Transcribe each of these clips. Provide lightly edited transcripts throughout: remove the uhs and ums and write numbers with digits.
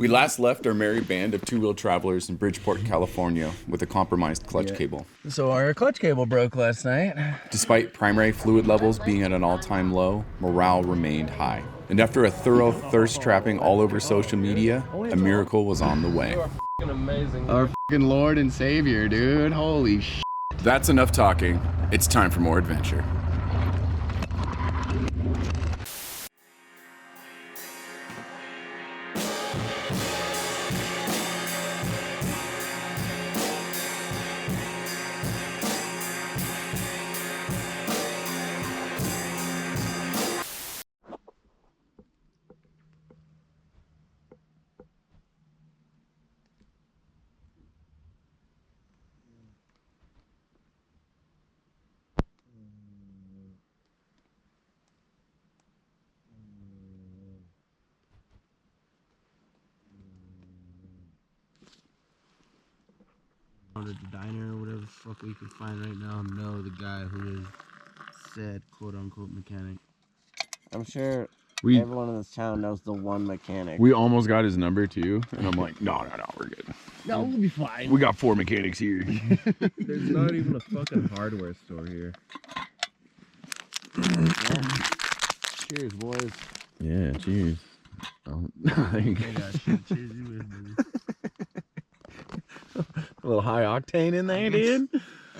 We last left our merry band of two-wheel travelers in Bridgeport, California with a compromised clutch cable. So our clutch cable broke last night. Despite primary fluid levels being at an all-time low, morale remained high. And after a thorough thirst trapping all over social media, a miracle was on the way. Amazing. Our fucking Lord and Savior, dude. Holy shit. That's enough talking. It's time for more adventure. At the diner or whatever the fuck we can find right now know the guy who is said quote-unquote mechanic. I'm sure everyone in this town knows the one mechanic. We almost got his number too, and I'm like, no, we're good. No, we'll be fine. We got 4 mechanics here. There's not even a fucking hardware store here. Cheers, boys. Yeah, cheers. Oh, there you go. Cheers, you with me. A little high octane in there, dude.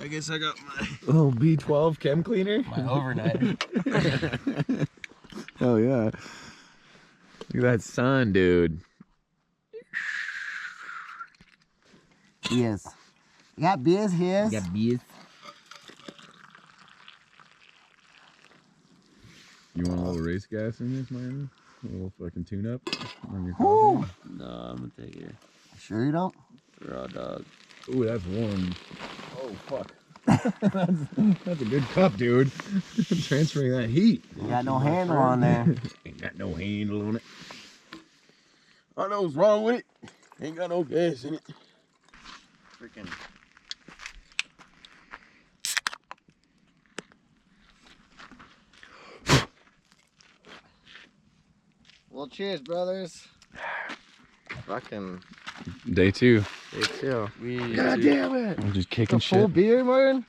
I guess I got my little B12 chem cleaner. My overnight. Hell yeah. Look at that sun, dude. Yes. You got beers here? got beers. You want a little race gas in this, man? A little fucking tune up on your coffee? No, I'm gonna take it. Sure you don't? Raw dog. Ooh, that's warm. Oh, fuck. that's a good cup, dude. Transferring that heat. You got no handle on there. Ain't got no handle on it. I know what's wrong with it. Ain't got no gas in it. Freaking. Well, cheers, brothers. Fucking. Day 2. Day 2. God damn it! I'm just kicking shit. Full beer, Martin?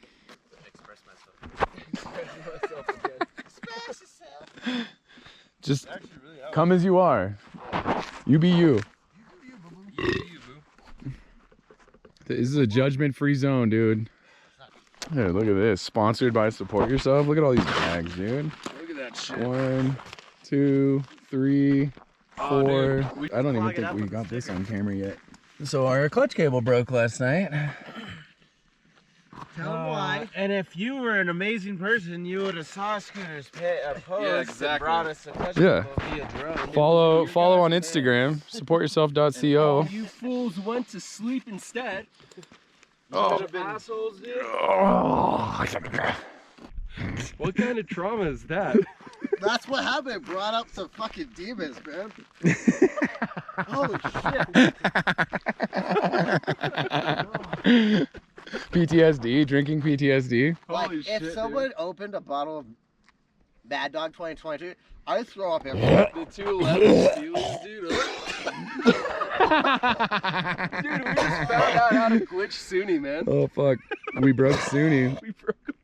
Just come as you are. You be you. This is a judgment-free zone, dude. Hey, look at this. Sponsored by Support Yourself. Look at all these bags, dude. Look at that shit. 1, 2, 3, 4. Dude, I don't even think we got this on camera yet. So our clutch cable broke last night. Tell them why. And if you were an amazing person, you would have saw Scooter's post and brought us a clutch cable via drone. Follow on Instagram, supportyourself.co. You fools went to sleep instead. Oh. Assholes, dude. Oh. What kind of trauma is that? That's what happened. Brought up some fucking demons, man. Holy shit. PTSD, drinking PTSD. Like, Holy if shit, someone opened a bottle of Bad Dog 2022, I'd throw up everywhere. The 2 leather Steelies, dude. Dude, we just found out how to glitch Sunni, man. Oh fuck, we broke Sunni. We broke him.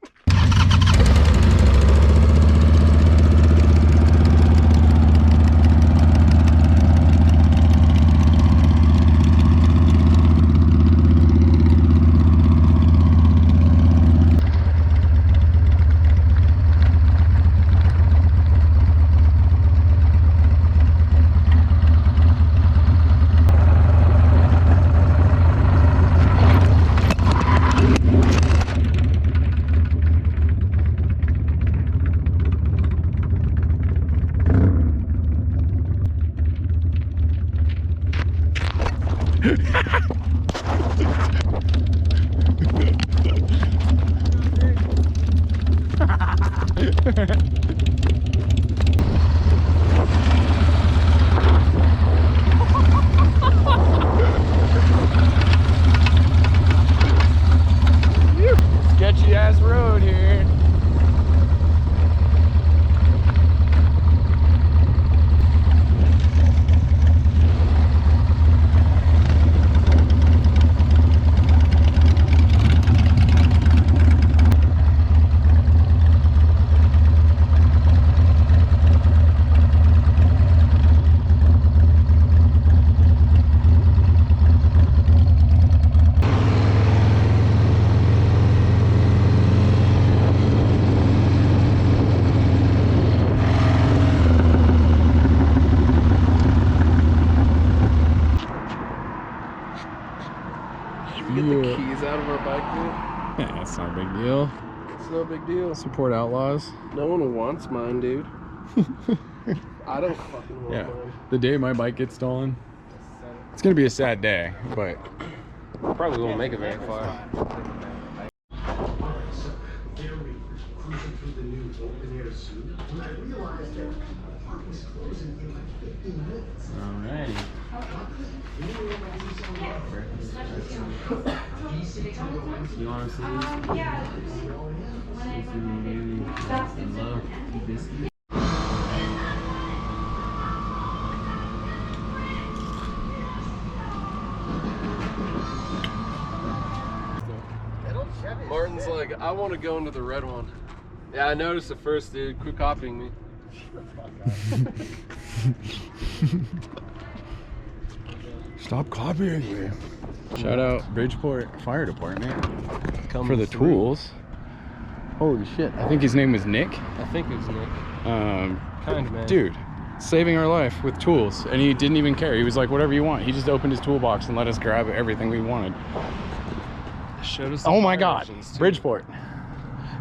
Sketchy ass road here. Get the keys out of our bike, Yeah, that's not a big deal. dude. It's no big deal. Support outlaws. No one wants mine, dude. I don't fucking want Yeah. mine. The day my bike gets stolen, it's gonna be a sad day, but Probably won't make it very far. Alrighty. You want to see this? Love biscuit. Martin's like, I want to go into the red one. Yeah, I noticed it first, dude. Quit copying me. stop copying me. Shout out Bridgeport Fire Department Coming for the through. tools. Holy shit! I think his name was Nick. I think it was Nick. Kind man. Dude, saving our life with tools, and he didn't even care. He was like, whatever you want. He just opened his toolbox and let us grab everything we wanted. Showed us the Oh my fire God, engines, too. Bridgeport.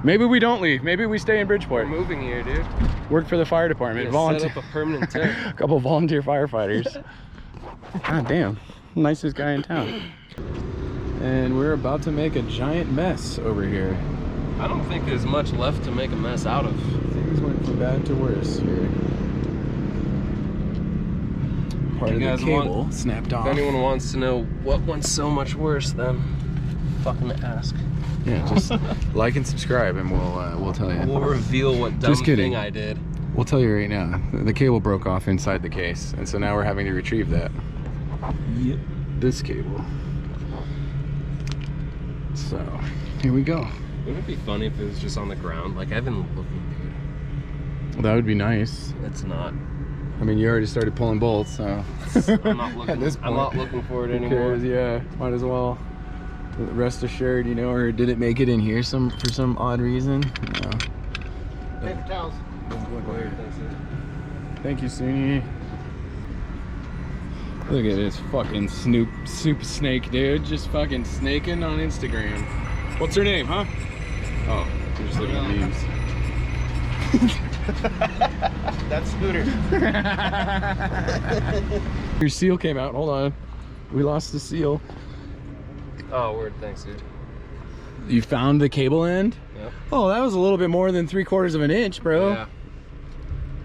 Maybe we don't leave. Maybe we stay in We're Bridgeport. moving here, dude. Work for the fire department. Yeah, Volunteer. set up a permanent tent. A couple volunteer firefighters. God damn, nicest guy in town. And we're about to make a giant mess over here. I don't think there's much left to make a mess out of. Things went from bad to worse here. Part of You the guys cable want- snapped off. If anyone wants to know what went so much worse, then fucking ask. Yeah, just like and subscribe, and we'll tell you. We'll reveal what dumb Just kidding. thing I did. We'll tell you right now. The cable broke off inside the case, and so now we're having to retrieve that. Yep. This cable. So here we go. Wouldn't it be funny if it was just on the ground? Like, I've been looking, Well, that would be nice. dude. It's not. I mean, you already started pulling bolts, so I'm not looking. At this I'm not point, looking for it who anymore. cares? Yeah, might as well. Rest assured, you know, or did it make it in here for some odd reason? No. Paper towels. Doesn't look like it. Thank you, Suni. Look at this fucking soup snake, dude. Just fucking snaking on Instagram. What's her name, huh? Oh, you're just looking at memes. That's Scooter. Your seal came out. Hold on. We lost the seal. Oh, word. Thanks, dude. You found the cable end? Yep. Oh, that was a little bit more than 3/4 of an inch, bro. Yeah.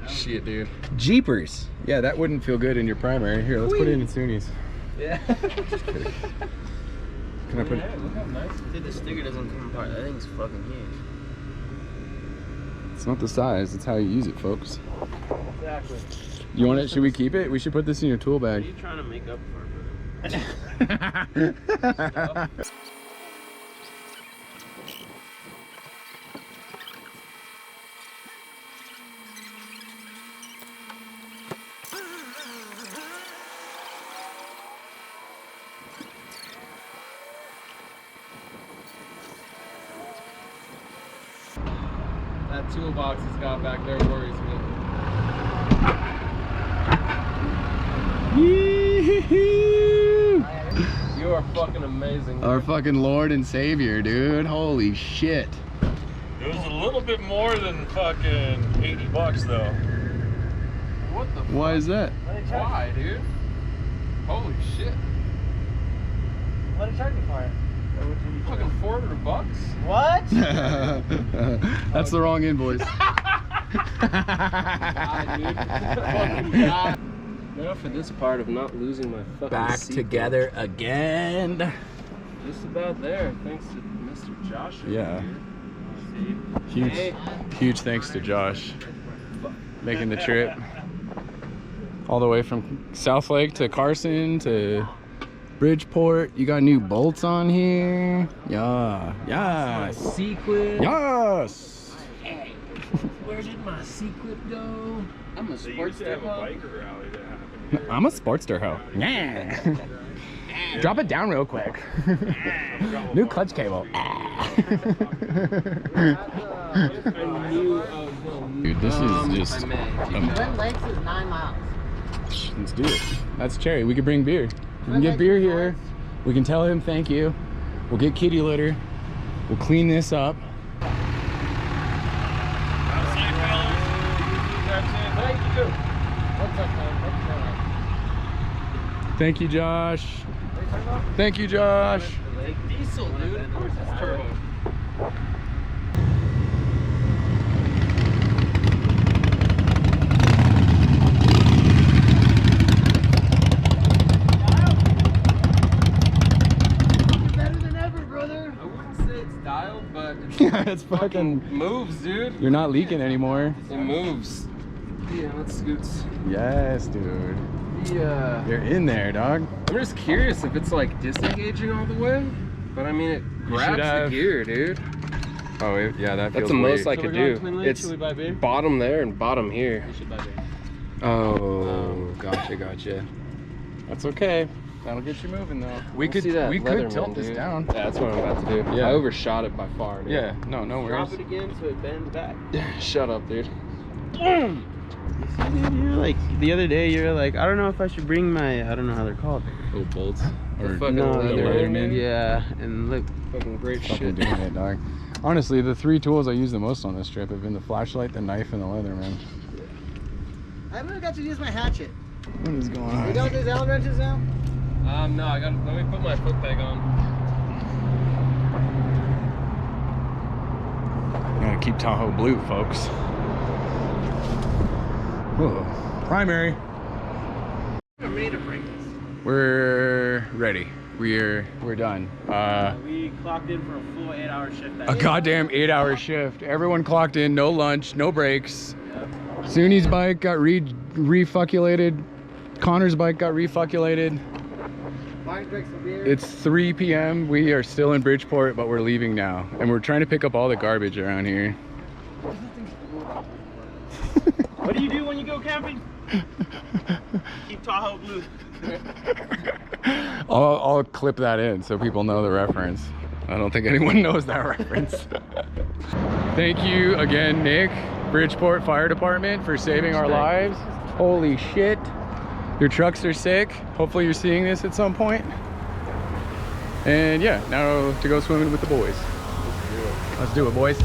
Shit, dude. Jeepers. Yeah, that wouldn't feel good in your primary. Here, let's put it in Suni's. Yeah. Just kidding. Can I put it? Look how nice. Dude, the sticker doesn't come apart. That thing's fucking huge. It's not the size, it's how you use it, folks. Exactly. You want it? Should we keep it? We should put this in your tool What are bag. you trying to make up for, brother? That toolbox he's got back there worries me. You are fucking amazing. Our fucking Lord and Savior, dude. Holy shit. It was a little bit more than fucking $80 though. What the Why is that? Why, dude? Holy shit. What are you charging for it? Fucking $400? What? That's the wrong invoice. Now for this part of not losing my fucking Back seat. together again. Just about there, thanks to Mr. Josh. over Yeah. here. Huge thanks to Josh making the trip all the way from South Lake to Carson to Bridgeport. You got new bolts on here. Yeah. Yes. Sequin. Yes. Where did my sequin go? I'm a They used to have a sports biker rally that happened. I'm a Sportster hoe. Yeah. Drop it down real quick. New clutch cable. Dude, this is just. Red Lakes is 9 miles. Let's do it. That's Cherry. We could bring beer. We can get beer here. We can tell him thank you. We'll get kitty litter. We'll clean this up. Thank you, Josh. Thank you, Josh. Diesel, dude. Of course it's turbo. Better than ever, brother. I wouldn't say it's dialed, but it's Yeah, it's fucking moves, dude. You're not leaking anymore. It moves. Yeah, let's scoots. Yes, dude. Yeah. You're in there, dog. I'm just curious if it's like disengaging all the way, but I mean it grabs the gear, dude. Oh, yeah, that feels That's the most weight. I could do. It's bottom there and bottom here. Oh, gotcha. That's okay. That'll get you moving though. We could tilt Leatherman, this dude. down. Yeah, that's what I'm about to do. Yeah. I overshot it by far, dude. Yeah, no worries. Drop it again so it bends back. Shut up, dude. Dude, you're like, the other day you were like, I don't know if I should bring my, I don't know how they're called. Little bolts. The Or fucking No, Leatherman. yeah, and look, Fucking great fucking shit. doing it, dog. Honestly, the 3 tools I use the most on this trip have been the flashlight, the knife, and the Leatherman. I haven't got to use my hatchet. What is going You on? don't do Allen wrenches now? No, let me put my foot peg on. Gotta keep Tahoe blue, folks. Whoa. Primary. I'm ready to break this. We're ready. We're done. We clocked in for a full 8-hour shift. A goddamn 8-hour shift. Everyone clocked in, no lunch, no breaks. Suni's bike got refuculated. Connor's bike got refuculated. Mine drinks some beer. It's 3 p.m. We are still in Bridgeport, but we're leaving now. And we're trying to pick up all the garbage around here. What do you do when you go camping? Keep Tahoe blue. I'll clip that in so people know the reference. I don't think anyone knows that reference. Thank you again, Nick, Bridgeport Fire Department, for saving our lives. Holy shit. Your trucks are sick. Hopefully you're seeing this at some point. And yeah, now to go swimming with the boys. Let's do it, boys.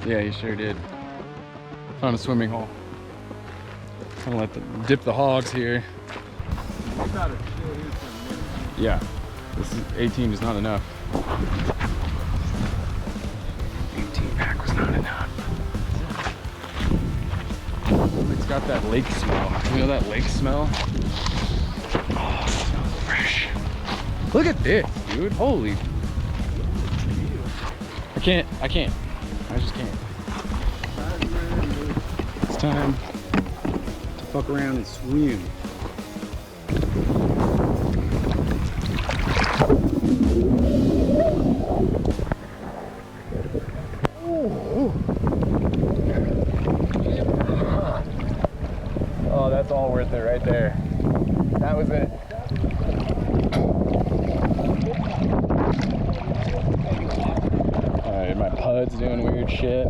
Yeah, you sure did. Found a swimming hole. I'm gonna dip the hogs here. Yeah, this is 18 is not enough. 18 pack was not enough. It's got that lake smell. You know that lake smell? Oh, it smells fresh. Look at this, dude. Holy. I can't. I just can't. time to fuck around and swim. Oh, that's all worth it right there. That was it. Alright, my pud's doing weird shit.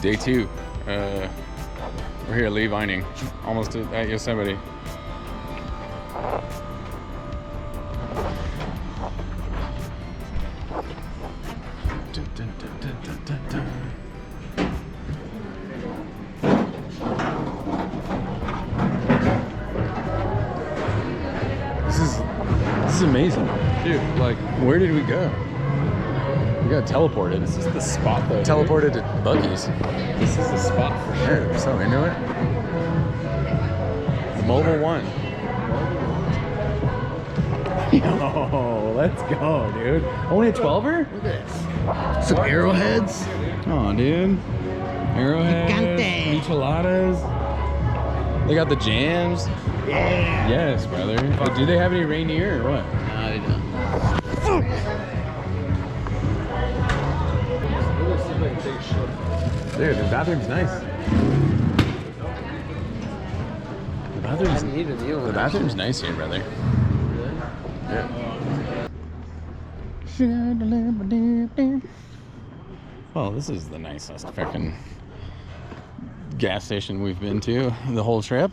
Day 2. We're here at Lee Vining, almost at Yosemite. This is amazing, dude. Like, where did we go? We got teleported. This is the spot, though. Teleported to Buc-ee's. This is the spot for sure. We're so into it. Mobile One. Yo, let's go, dude. Only a 12er? Look at this. Some arrowheads. Oh, dude. Arrowheads, Picante. micheladas. They got the jams. Yeah. Yes, brother. But do they have any Rainier or what? No, they don't. Dude, the bathroom's nice. The bathroom's nice here, brother. Yeah. Well, this is the nicest fucking gas station we've been to the whole trip.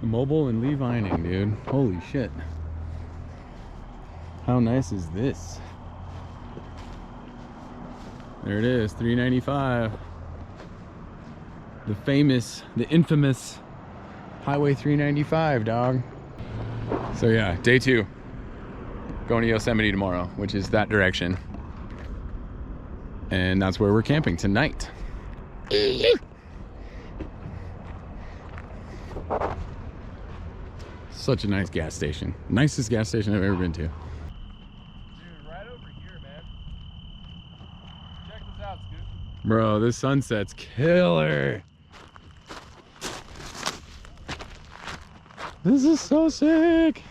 Mobile and Lee Vining, dude. Holy shit. How nice is this? There it is, $3.95. The famous, the infamous Highway 395, dog. So yeah, day 2. Going to Yosemite tomorrow, which is that direction. And that's where we're camping tonight. Such a nice gas station. Nicest gas station I've ever been to. Dude, right over here, man. Check this out, Scoot. Bro, this sunset's killer. This is so sick.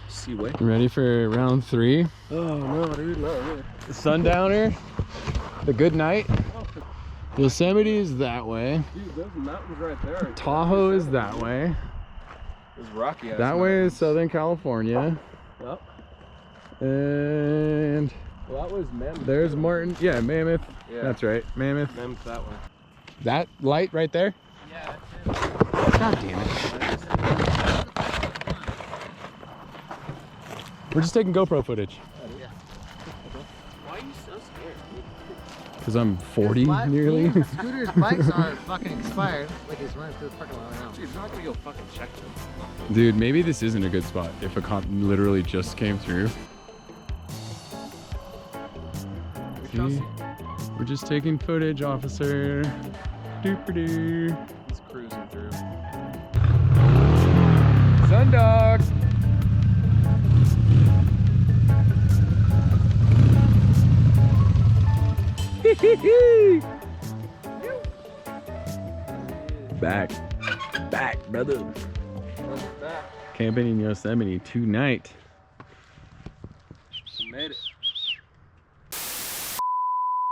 Seaway. Ready for round 3? Oh no, dude, not really. The sundowner. The good night. Yosemite is that way. Dude, those mountains right there. Tahoe is that way. Those rocky ass That way is Southern California. Yep. And Well, that was Mammoth. there's Martin. Yeah, Mammoth. Yeah. That's right. Mammoth. Mammoth that way. That light right there? God damn it. We're just taking GoPro footage. Why are you so scared? Because I'm 40 nearly. Scooter's bikes are fucking expired. Like he's running through the parking lot right now. Dude, I'm not gonna go fucking check them. Dude, maybe this isn't a good spot if a cop literally just came through. See? We're just taking footage, officer. Doop-a-doo. He's cruising through. Sundog! Back, brother. Camping in Yosemite tonight. Made it.